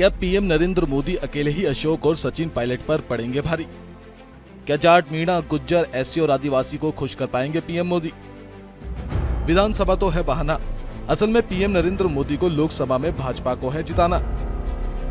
क्या पीएम नरेंद्र मोदी अकेले ही अशोक और सचिन पायलट पर पड़ेंगे भारी? क्या जाट, मीणा, गुज्जर, एससी और आदिवासी को खुश कर पाएंगे पीएम मोदी? विधानसभा तो है बहाना, असल में पीएम नरेंद्र मोदी को लोकसभा में भाजपा को है जिताना।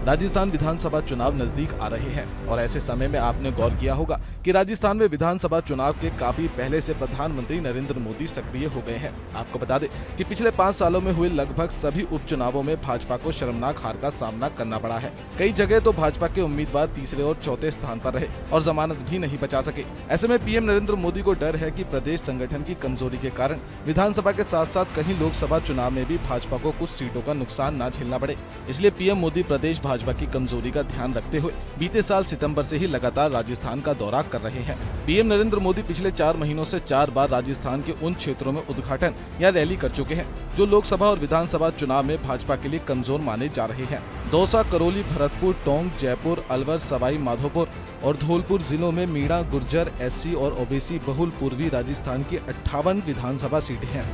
राजस्थान विधानसभा चुनाव नजदीक आ रहे हैं और ऐसे समय में आपने गौर किया होगा कि राजस्थान में विधानसभा चुनाव के काफी पहले से प्रधानमंत्री नरेंद्र मोदी सक्रिय हो गए हैं। आपको बता दें कि पिछले 5 सालों में हुए लगभग सभी उपचुनावों में भाजपा को शर्मनाक हार का सामना करना पड़ा है। कई जगह तो भाजपा के उम्मीदवार तीसरे और चौथे स्थान पर रहे और जमानत भी नहीं बचा सके। ऐसे में पीएम नरेंद्र मोदी को डर है कि प्रदेश संगठन की कमजोरी के कारण विधानसभा के साथ साथ कहीं लोकसभा चुनाव में भी भाजपा को कुछ सीटों का नुकसान न झेलना पड़े। इसलिए पीएम मोदी प्रदेश भाजपा की कमजोरी का ध्यान रखते हुए बीते साल सितंबर से ही लगातार राजस्थान का दौरा कर रहे हैं। पीएम नरेंद्र मोदी पिछले 4 महीनों से 4 बार राजस्थान के उन क्षेत्रों में उद्घाटन या रैली कर चुके हैं जो लोकसभा और विधानसभा चुनाव में भाजपा के लिए कमजोर माने जा रहे हैं। दौसा, करौली, भरतपुर, टोंक, जयपुर, अलवर, सवाई माधोपुर और धौलपुर जिलों में मीणा, गुर्जर, एससी और ओबीसी बहुल पूर्वी राजस्थान की 58 विधानसभा सीटें हैं।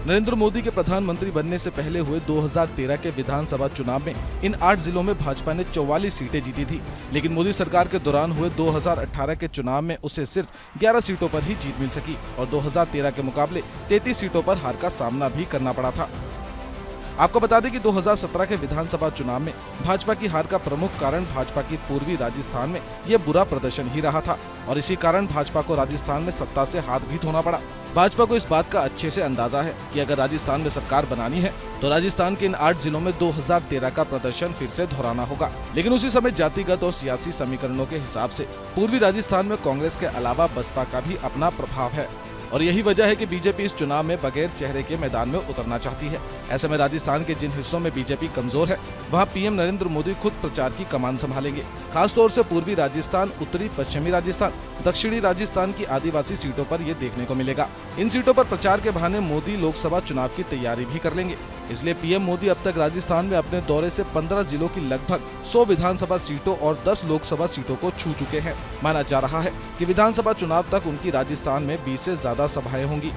नरेंद्र मोदी के प्रधानमंत्री बनने से पहले हुए 2013 के विधानसभा चुनाव में इन 8 जिलों में भाजपा ने 44 सीटें जीती थी, लेकिन मोदी सरकार के दौरान हुए 2018 के चुनाव में उसे सिर्फ 11 सीटों पर ही जीत मिल सकी और 2013 के मुकाबले 33 सीटों पर हार का सामना भी करना पड़ा था। आपको बता दें कि 2017 के विधानसभा चुनाव में भाजपा की हार का प्रमुख कारण भाजपा की पूर्वी राजस्थान में यह बुरा प्रदर्शन ही रहा था और इसी कारण भाजपा को राजस्थान में सत्ता से हाथ भी धोना पड़ा। भाजपा को इस बात का अच्छे से अंदाजा है कि अगर राजस्थान में सरकार बनानी है तो राजस्थान के इन 8 जिलों में 2013 का प्रदर्शन फिर से दोहराना होगा। लेकिन उसी समय जातिगत और सियासी समीकरणों के हिसाब से पूर्वी राजस्थान में कांग्रेस के अलावा बसपा का भी अपना प्रभाव है और यही वजह है कि बीजेपी इस चुनाव में बगैर चेहरे के मैदान में उतरना चाहती है। ऐसे में राजस्थान के जिन हिस्सों में बीजेपी कमजोर है वहां पीएम नरेंद्र मोदी खुद प्रचार की कमान संभालेंगे। खासतौर से पूर्वी राजस्थान, उत्तरी पश्चिमी राजस्थान, दक्षिणी राजस्थान की आदिवासी सीटों पर ये देखने को मिलेगा। इन सीटों पर प्रचार के बहाने मोदी लोकसभा चुनाव की तैयारी भी कर लेंगे। इसलिए पीएम मोदी अब तक राजस्थान में अपने दौरे से 15 जिलों की लगभग 100 विधानसभा सीटों और 10 लोकसभा सीटों को छू चुके हैं। माना जा रहा है कि विधानसभा चुनाव तक उनकी राजस्थान में 20 से ज्यादा सभाएं होंगी।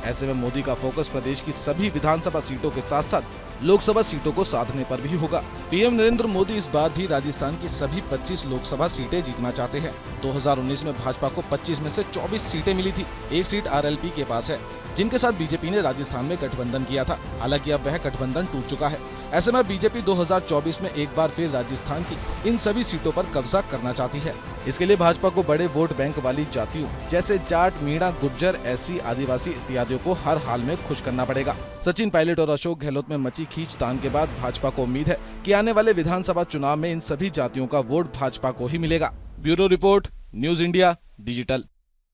ऐसे में मोदी का फोकस प्रदेश की सभी विधानसभा सीटों के साथ साथ लोकसभा सीटों को साधने पर भी होगा। पीएम नरेंद्र मोदी इस बार भी राजस्थान की सभी 25 लोकसभा सीटें जीतना चाहते हैं। 2019 में भाजपा को 25 में से 24 सीटें मिली थी। 1 सीट आरएलपी के पास है, जिनके साथ बीजेपी ने राजस्थान में गठबंधन किया था। हालांकि अब वह गठबंधन टूट चुका है। ऐसे में बीजेपी 2024 में एक बार फिर राजस्थान की इन सभी सीटों पर कब्जा करना चाहती है। इसके लिए भाजपा को बड़े वोट बैंक वाली जातियों जैसे जाट, मीणा, गुर्जर, एससी, आदिवासी इत्यादियों को हर हाल में खुश करना पड़ेगा। सचिन पायलट और अशोक गहलोत में मची खींचतान के बाद भाजपा को उम्मीद है कि आने वाले विधानसभा चुनाव में इन सभी जातियों का वोट भाजपा को ही मिलेगा। Bureau report, news India digital.